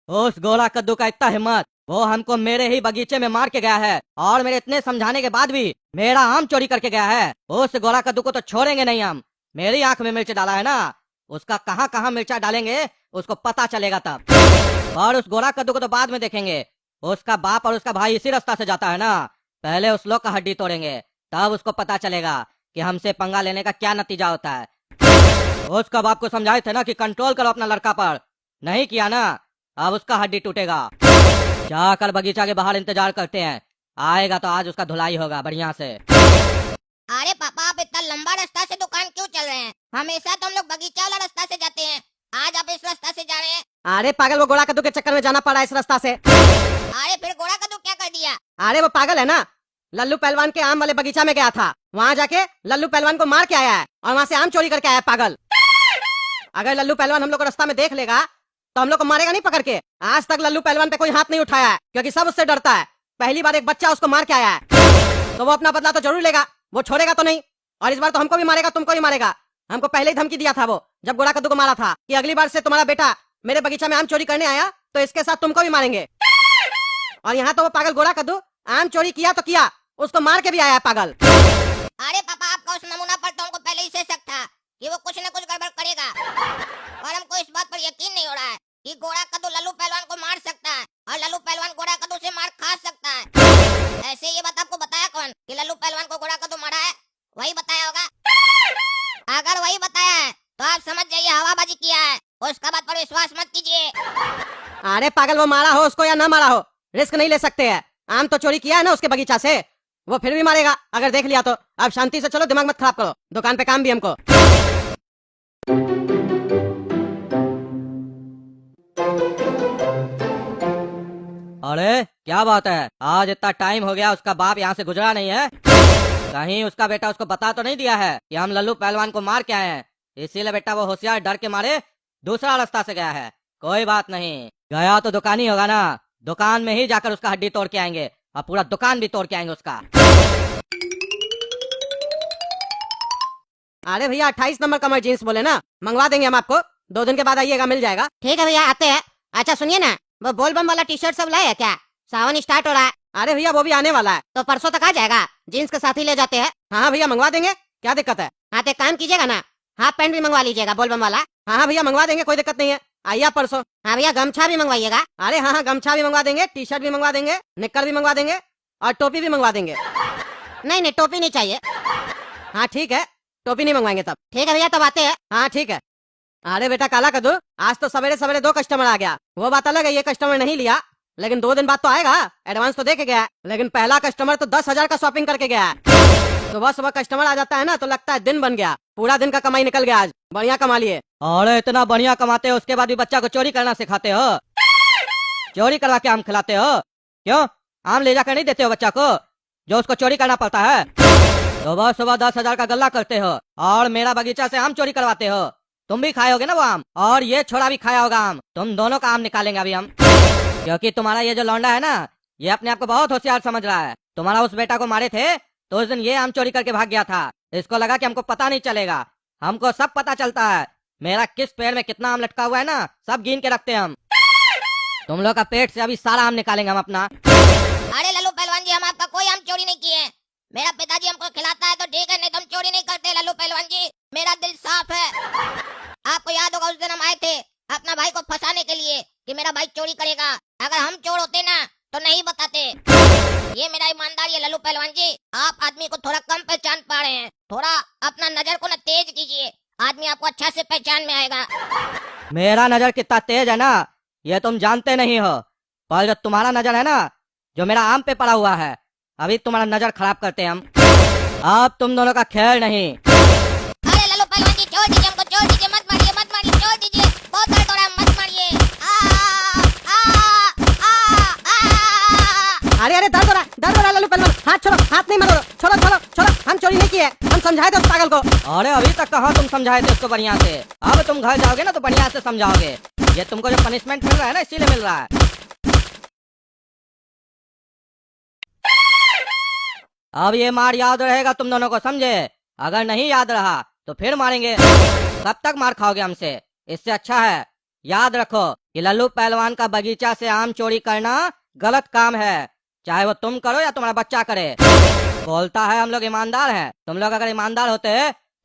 उस गोला कद्दू का इतना हिम्मत, वो हमको मेरे ही बगीचे में मार के गया है और मेरे इतने समझाने के बाद भी मेरा आम चोरी करके गया है। उस गोला कद्दू को तो छोड़ेंगे नहीं हम। मेरी आंख में मिर्च डाला है ना, उसका कहाँ कहाँ मिर्चा डालेंगे उसको पता चलेगा तब। और उस गोला कद्दू को तो बाद में देखेंगे। उसका बाप और उसका भाई इसी रास्ता से जाता है ना, पहले उस लोग का हड्डी तोड़ेंगे, तब उसको पता चलेगा कि हमसे पंगा लेने का क्या नतीजा होता है। उसका बाप को समझाए थे ना कि कंट्रोल करो अपना लड़का पर, नहीं किया ना, अब उसका हड्डी टूटेगा। जाकर बगीचा के बाहर इंतजार करते हैं, आएगा तो आज उसका धुलाई होगा बढ़िया से। अरे पापा, आप इतना लंबा रास्ता से दुकान क्यों चल रहे हैं? हमेशा तो हम लोग बगीचा वाला रास्ता से जाते हैं, आज आप इस रास्ता से जा रहे हैं। अरे पागल, वो गोला कद्दू के चक्कर में जाना पड़ा इस रास्ता से। अरे फिर घोड़ा कद्दू क्या कर दिया? अरे वो पागल है ना, लल्लू पहलवान के आम वाले बगीचा में गया था, वहाँ जाके लल्लू पहलवान को मार के आया है और वहाँ से आम चोरी करके आया है पागल। अगर लल्लू पहलवान हम लोग को रास्ता में देख लेगा तो हम लोग को मारेगा नहीं पकड़ के। आज तक लल्लू पहलवान पे कोई हाथ नहीं उठाया है क्योंकि सब उससे डरता है। पहली बार एक बच्चा उसको मार के आया है तो वो अपना बदला तो जरूर लेगा, वो छोड़ेगा तो नहीं। और इस बार तो हमको भी मारेगा, तुमको भी मारेगा। हमको पहले ही धमकी दिया था वो, जब गोला कद्दू को मारा था, कि अगली बार से तुम्हारा बेटा मेरे बगीचा में आम चोरी करने आया तो इसके साथ तुमको भी मारेंगे। और यहाँ तो वो पागल गोला कद्दू आम चोरी किया तो किया, उसको मार के भी आया है पागल। अरे पापा, आपका उस नमूना पर तो हमको पहले ही से शक था कि वो कुछ न कुछ गड़बड़ करेगा, और हमको इस बात पर यकीन नहीं हो रहा है कि घोड़ा कद्दू लल्लू पहलवान को मार सकता है और लल्लू पहलवान घोड़ा कद्दू से मार खा सकता है। ऐसे ये बात आपको बताया कौन कि लल्लू पहलवान को घोड़ा कद्दू मारा है? वही बताया होगा। अगर वही बताया है तो आप समझ जाइए हवाबाजी किया है, उसका बात पर विश्वास मत कीजिए। अरे पागल, वो मारा हो उसको या ना मारा हो, रिस्क नहीं ले सकते हैं। आम तो चोरी किया है ना उसके बगीचा से, वो फिर भी मारेगा अगर देख लिया तो। अब शांति से चलो, दिमाग मत खराब करो, दुकान पे काम भी हमको। अरे क्या बात है, आज इतना टाइम हो गया उसका बाप यहाँ से गुजरा नहीं है? कहीं उसका बेटा उसको बता तो नहीं दिया है कि हम लल्लू पहलवान को मार के आए हैं, इसीलिए बेटा वो होशियार डर के मारे दूसरा रास्ता से गया है। कोई बात नहीं, गया तो दुकान ही होगा ना, दुकान में ही जाकर उसका हड्डी तोड़ के आएंगे और पूरा दुकान भी तोड़ के आएंगे उसका। अरे भैया 28 नंबर कमर जीन्स बोले ना, मंगवा देंगे हम आपको, 2 दिन के बाद आइएगा, मिल जाएगा। ठीक है भैया, आते हैं। अच्छा सुनिए ना, वो बोल बम वाला टी शर्ट सब लाए क्या? सावन स्टार्ट हो रहा है। अरे भैया वो भी आने वाला है, तो परसों तक आ जाएगा, जीन्स के साथ ही ले जाते हैं। हाँ भैया मंगवा देंगे, क्या दिक्कत है। हाँ तो एक काम कीजिएगा ना, हाफ पैंट भी मंगवा लीजिएगा बोल बम वाला। हाँ भैया मंगवा देंगे, कोई दिक्कत नहीं है, आइए आप परसों। हाँ भैया, गमछा भी मंगवाइएगा। अरे हाँ, गमछा भी मंगवा देंगे, टी शर्ट भी मंगवा देंगे, निक्कर भी मंगवा देंगे और टोपी भी मंगवा देंगे। नहीं नहीं, टोपी नहीं चाहिए। हाँ ठीक है, टोपी नहीं मंगवाएंगे तब। ठीक है भैया, तब आते हैं। हाँ ठीक है। अरे बेटा काला कद्दू, आज तो सवेरे सवेरे 2 कस्टमर आ गया, वो बात अलग है, ये कस्टमर नहीं लिया, लेकिन 2 दिन बाद तो आएगा, एडवांस तो दे के गया है। लेकिन पहला कस्टमर तो 10,000 का शॉपिंग करके गया है। सुबह सुबह कस्टमर आ जाता है ना तो लगता है दिन बन गया, पूरा दिन का कमाई निकल गया, आज बढ़िया कमा लिए। और इतना बढ़िया कमाते हो, उसके बाद भी बच्चा को चोरी करना सिखाते हो, चोरी करवा के आम खिलाते हो। क्यों आम ले जाकर नहीं देते हो बच्चा को, जो उसको चोरी करना पड़ता है? सुबह सुबह 10,000 का गल्ला करते हो और मेरा बगीचा से आम चोरी करवाते हो। तुम भी खाए होगे ना वो आम, और ये छोड़ा भी खाया होगा आम। तुम दोनों का आम निकालेंगे अभी हम, क्योंकि तुम्हारा ये जो लौंडा है ना, ये अपने आप को बहुत होशियार समझ रहा है। तुम्हारा उस बेटा को मारे थे तो उस दिन ये आम चोरी करके भाग गया था, इसको लगा कि हमको पता नहीं चलेगा। हमको सब पता चलता है, मेरा किस पेड़ में कितना आम लटका हुआ है ना, सब गिन के रखते हैं हम। तुम लोग का पेट से अभी सारा आम निकालेंगे हम अपना। अरे लल्लू पहलवान जी, हम आपका कोई आम चोरी नहीं किए हैं, मेरा पिताजी हमको खिलाता है तो ठीक है, नहीं तो हम चोरी नहीं करते। लल्लू पहलवान जी, मेरा दिल साफ है। आपको याद होगा उस दिन हम आए थे अपना भाई को फंसाने के लिए कि मेरा भाई चोरी करेगा, अगर हम चोर होते ना तो नहीं बताते। ये मेरा ईमानदारी है लल्लू पहलवान जी, आप आदमी को थोड़ा कम पहचान पा रहे हैं, थोड़ा अपना नजर को ना तेज कीजिए, आदमी आपको अच्छा से पहचान में आएगा। मेरा नजर कितना तेज है ना, ये तुम जानते नहीं हो, पर जो तुम्हारा नजर है ना, जो मेरा आम पे पड़ा हुआ है, अभी तुम्हारा नजर खराब करते हैं हम। अब तुम दोनों का खेल नहीं। अरे लल्लू पहलवान जी, छोड़ दीजिए हमको, छोड़ दीजिए, मत मारिए मत मारिए, छोड़ दीजिए, बहुत दर्द हो रहा है, मत मारिए। अरे अरे दर्द हो रहा है, दर्द हो रहा है लल्लू पहलवान, हाथ छोड़ो, हाथ नहीं मारो, छोड़ो छोड़ो छोड़ो, हम चोरी नहीं किए, हम समझाए थे उस पागल को। अरे अभी तक कहाँ तुम समझाए थे उसको बढ़िया से, अब तुम घर जाओगे ना तो बढ़िया से समझाओगे। ये तुमको जो पनिशमेंट मिल रहा है ना, इसीलिए मिल रहा है। अब ये मार याद रहेगा तुम दोनों को, समझे? अगर नहीं याद रहा तो फिर मारेंगे, कब तक मार खाओगे हमसे? इससे अच्छा है याद रखो कि कि लल्लू पहलवान का बगीचा से आम चोरी करना गलत काम है, चाहे वो तुम करो या तुम्हारा बच्चा करे। बोलता है हम लोग ईमानदार हैं। तुम लोग अगर ईमानदार होते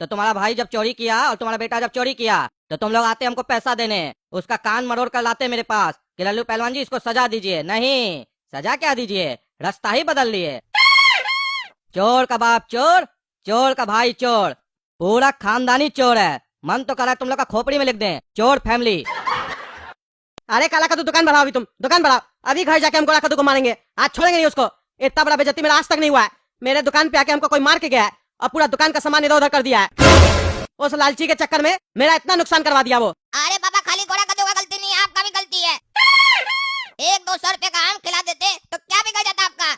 तो तुम्हारा भाई जब चोरी किया और तुम्हारा बेटा जब चोरी किया तो तुम लोग आते हमको पैसा देने, उसका कान मरोड़ कर लाते मेरे पास कि लल्लू पहलवान जी इसको सजा दीजिए। नहीं, सजा क्या दीजिए, रास्ता ही बदल लिए। चोर का बाप चोर, चोर का भाई चोर, पूरा खानदानी चोर है। मन तो कर रहा है तुम लोग का खोपड़ी में लिख दें, चोर फैमिली। अरे काला कद्दू दुकान बढ़ाओ, अभी तुम दुकान बढ़ाओ, अभी घर जाके हम गोला कद्दू को मारेंगे, आज छोड़ेंगे नहीं उसको। इतना बड़ा बेइज्जती मेरा आज तक नहीं हुआ है। मेरे दुकान पे आके हमको कोई मार के गया है और पूरा दुकान का सामान इधर उधर कर दिया है। उस लालची के चक्कर में मेरा इतना नुकसान करवा दिया वो। अरे पापा, खाली घोड़ा कद्दू का गलती नहीं है, आपका भी गलती है। 1-200 रुपए का आम खिला देते तो क्या बिगड़ जाता आपका।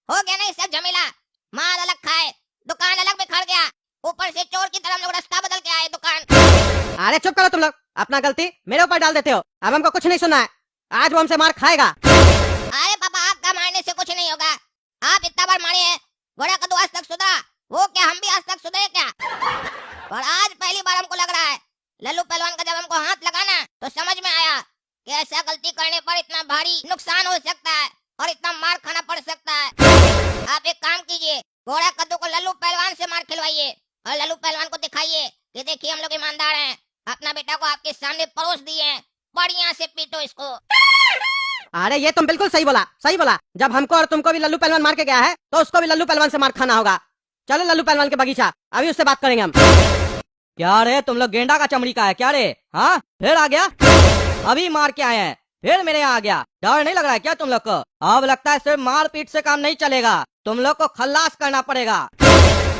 हो गया नहीं सब झमेला, माल अलग खाए, दुकान अलग बिखर गया, ऊपर से चोर की तरह हम लोग रास्ता बदल के आए दुकान। अरे चुप करो तुम लोग, अपना गलती मेरे ऊपर डाल देते हो। अब हमको कुछ नहीं सुनना है, आज वो हमसे मार खाएगा। अरे पापा, आपका मारने से कुछ नहीं होगा। आप इतना बार मारे हैं, घोड़ा कद्दू आज तक सुधरा, वो क्या हम भी आज तक सुधरे क्या। और आज पहली बार हमको लग रहा है लल्लू पहलवान का जब हमको हाथ लगाना तो समझ में आया कि ऐसा गलती करने पर इतना भारी नुकसान हो सकता है और इतना मार खाना पड़ सकता है। आप एक काम कीजिए, घोड़ा कद्दू को लल्लू पहलवान से मार खिलवाइए और लल्लू पहलवान को दिखाइए कि देखिए हम लोग ईमानदार हैं, अपना बेटा को आपके सामने परोस दिए हैं, बढ़िया से पीटो इसको। अरे ये तुम बिल्कुल सही बोला, सही बोला। जब हमको और तुमको भी लल्लू पहलवान मार के गया है तो उसको भी लल्लू पहलवान से मार खाना होगा। चलो लल्लू पहलवान के बगीचा, अभी उससे बात करेंगे हम। क्या रे तुम लोग गेंडा का चमड़ी का है क्या रे? हाँ फिर आ गया, अभी मार के आए हैं फिर मेरे यहाँ आ गया। डर नहीं लग रहा है क्या तुम लोग को? अब लगता है सिर्फ मार पीट से काम नहीं चलेगा, तुम लोग को खल्लास करना पड़ेगा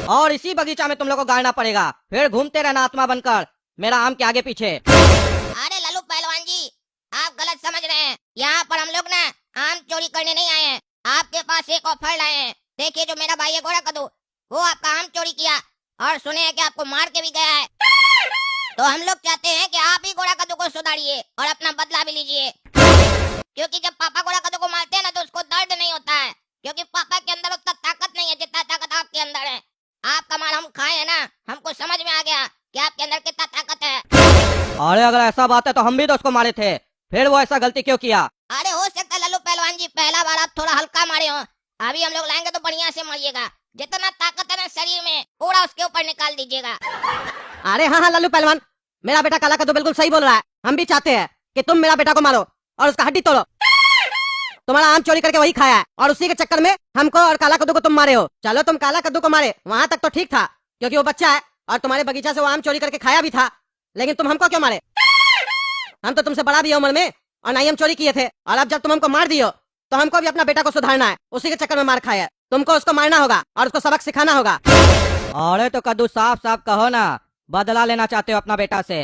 और इसी बगीचा में तुम लोग को गाड़ना पड़ेगा, फिर घूमते रहना आत्मा बनकर मेरा आम के आगे पीछे। अरे लल्लू पहलवान जी, आप गलत समझ रहे हैं। यहाँ पर हम लोग ना आम चोरी करने नहीं आए हैं, आपके पास एक ऑफर लाए हैं। देखिए जो मेरा भाई है घोड़ा कद्दू, वो आपका आम चोरी किया और सुने हैं कि आपको मार के भी गया है। तो हम लोग चाहते हैं कि आप ही घोड़ा कद्दू को सुधारिए और अपना बदला भी लीजिए, क्योंकि जब पापा घोड़ा कद्दू को मारते हैं ना तो उसको दर्द नहीं होता है, क्योंकि पापा के अंदर उतना ताकत नहीं है जितना ताकत आपके अंदर है। आपका मार हम खाए है ना, हमको समझ में आ गया कि आपके अंदर कितना ताकत है। अरे अगर ऐसा बात है तो हम भी तो उसको मारे थे, फिर वो ऐसा गलती क्यों किया? अरे हो सकता है लल्लू पहलवान जी पहला बार आप थोड़ा हल्का मारे हो, अभी हम लोग लाएंगे तो बढ़िया से मारिएगा। जितना ताकत है ना शरीर में पूरा उसके ऊपर निकाल दीजिएगा। अरे हाँ हाँ लल्लू पहलवान, मेरा बेटा काला कद्दू बिल्कुल सही बोल रहा है। हम भी चाहते हैं कि तुम मेरा बेटा को मारो और उसका हड्डी तोड़ो। तुम्हारा आम चोरी करके वही खाया है और उसी के चक्कर में हमको और काला कद्दू को तुम मारे हो। चलो तुम काला कद्दू को मारे, वहाँ तक तो ठीक था क्योंकि वो बच्चा है और तुम्हारे बगीचा से वो आम चोरी करके खाया भी था, लेकिन तुम हमको क्यों मारे? हम तो तुमसे बड़ा भी है उम्र में और ना ही हम चोरी किए थे, और अब जब तुम हमको मार दियो तो हमको भी अपना बेटा को सुधारना है, उसी के चक्कर में मार खाया है। तुमको उसको मारना होगा और उसको सबक सिखाना होगा। अरे तो कद्दू साफ साफ कहो ना, बदला लेना चाहते हो अपना बेटा से?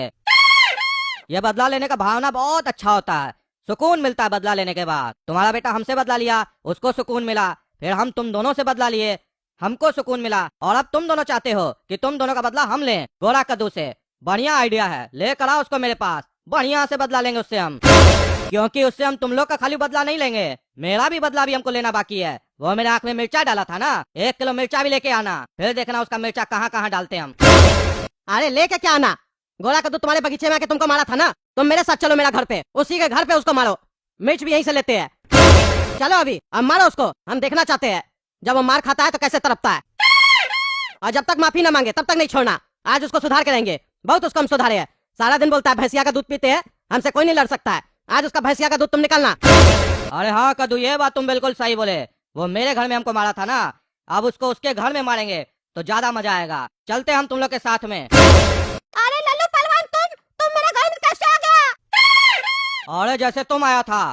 ये बदला लेने का भावना बहुत अच्छा होता है, सुकून मिलता है बदला लेने के बाद। तुम्हारा बेटा हमसे बदला लिया, उसको सुकून मिला, फिर हम तुम दोनों से बदला लिए, हमको सुकून मिला, और अब तुम दोनों चाहते हो कि तुम दोनों का बदला हम लें घोड़ा कद्दू से। बढ़िया आइडिया है, लेकर आओ उसको मेरे पास, बढ़िया से बदला लेंगे उससे हम, क्योंकि उससे हम तुम लोग का खाली बदला नहीं लेंगे, मेरा भी बदला भी हमको लेना बाकी है। वो मेरे आंख में मिर्चा डाला था ना, 1 किलो मिर्चा भी लेके आना, फिर देखना उसका मिर्चा कहाँ कहाँ डालते हम। अरे लेके क्या आना, घोड़ा कद्दू तुम्हारे बगीचे में आके तुमको मारा था ना, तुम मेरे साथ चलो मेरा घर पे, उसी के घर पे उसको मारो, मिर्च भी यहीं से लेते हैं। चलो अभी अब मारो उसको, हम देखना चाहते हैं जब वो मार खाता है तो कैसे तड़पता है, और जब तक माफी न मांगे तब तक नहीं छोड़ना। आज उसको सुधार के रहेंगे, बहुत उसको हम सुधारे हैं। सारा दिन बोलता है भैंसिया का दूध पीते हैं, हमसे कोई नहीं लड़ सकता है, आज उसका भैंसिया का दूध तुम निकालना। अरे हाँ कद्दू, ये बात तुम बिल्कुल सही बोले, वो मेरे घर में हमको मारा था ना, अब उसको उसके घर में मारेंगे तो ज्यादा मजा आएगा। चलते हम तुम लोग के साथ में। अरे लल्लू पहलवान, तुम मेरे घर में कैसे आ गया? अरे जैसे तुम आया था,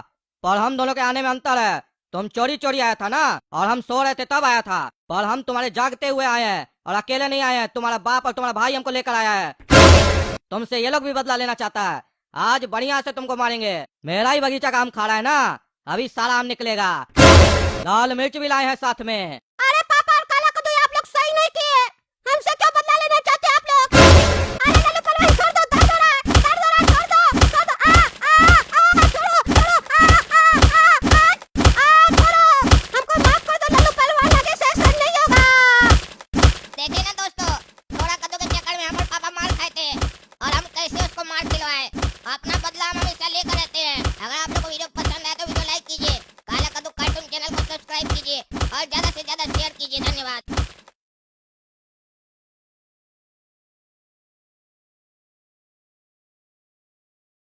पर हम दोनों के आने में अंतर है। तुम चोरी चोरी आया था ना, और हम सो रहे थे तब आया था, पर हम तुम्हारे जागते हुए आए हैं, और अकेले नहीं आए हैं, तुम्हारा बाप और तुम्हारा भाई हमको लेकर आया है। तुमसे ये लोग भी बदला लेना चाहता है, आज बढ़िया से तुमको मारेंगे। मेरा ही बगीचा का आम खा रहा है ना, अभी सारा आम निकलेगा। लाल मिर्च भी लाए हैं साथ में। अरे पापा और काला कद्दू, आप लोग सही नहीं किए, हमसे क्यों बदला लेना चाहते हैं आप लोग? अरे लल्लू पहलवान छोड़ दो, दर्द हो रहा है, दर्द हो रहा है, छोड़ दो, छोड़ दो, छोड़ो, छोड़ो, छोड़ो, हमको माफ कर दो लल्लू पहलवान, आगे से ऐसा नहीं होगा। देखिए ना दोस्तों, घोड़ा कद्दू के चक्कर में हम और पापा मार खाए थे और हम कैसे उसको मार खिलवाए। अपना बदला हम हमेशा